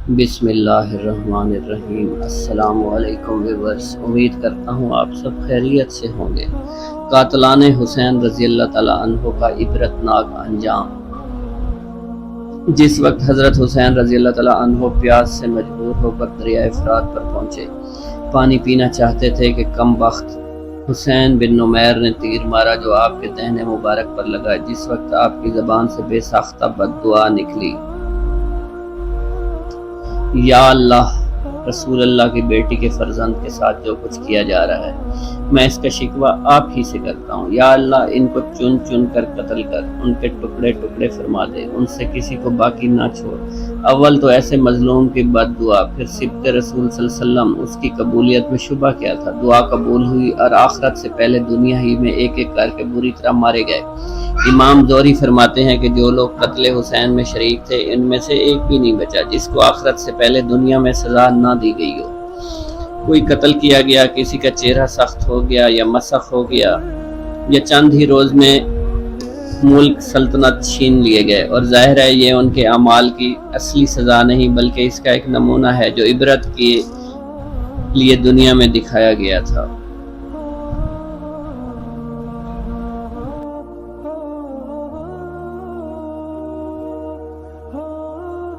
بسم اللہ الرحمن الرحیم۔ السلام علیکم ویورز، امید کرتا ہوں آپ سب خیریت سے ہوں گے۔ قاتلان حسین رضی اللہ تعالیٰ عنہ کا عبرتناک انجام۔ جس وقت حضرت حسین رضی اللہ تعالیٰ عنہ پیاس سے مجبور ہو کر دریائے فرات پر پہنچے، پانی پینا چاہتے تھے کہ کم بخت حسین بن نمیر نے تیر مارا جو آپ کے دہنے مبارک پر لگا۔ جس وقت آپ کی زبان سے بے ساختہ بد دعا نکلی، یا اللہ، رسول اللہ کی بیٹی کے فرزند کے ساتھ جو کچھ کیا جا رہا ہے میں اس کا شکوہ آپ ہی سے کرتا ہوں۔ یا اللہ، ان کو چن چن کر قتل کر ان کے ٹکڑے ٹکڑے فرما دے، ان سے کسی کو باقی نہ چھوڑ۔ اول تو ایسے مظلوم کی بد دعا، پھر سبط رسول صلی اللہ علیہ وسلم، اس کی قبولیت میں شبہ کیا تھا؟ دعا قبول ہوئی اور آخرت سے پہلے دنیا ہی میں ایک ایک کر کے بری طرح مارے گئے۔ امام زہری فرماتے ہیں کہ جو لوگ قتل حسین میں شریک تھے ان میں سے ایک بھی نہیں بچا جس کو آخرت سے پہلے دنیا میں سزا نہ دی گئی ہو۔ کوئی قتل کیا گیا، کسی کا چہرہ سخت ہو گیا یا مسخ ہو گیا، یا چند ہی روز میں ملک سلطنت چھین لیے گئے، اور ظاہر ہے یہ ان کے اعمال کی اصلی سزا نہیں بلکہ اس کا ایک نمونہ ہے جو عبرت کے لیے دنیا میں دکھایا گیا تھا۔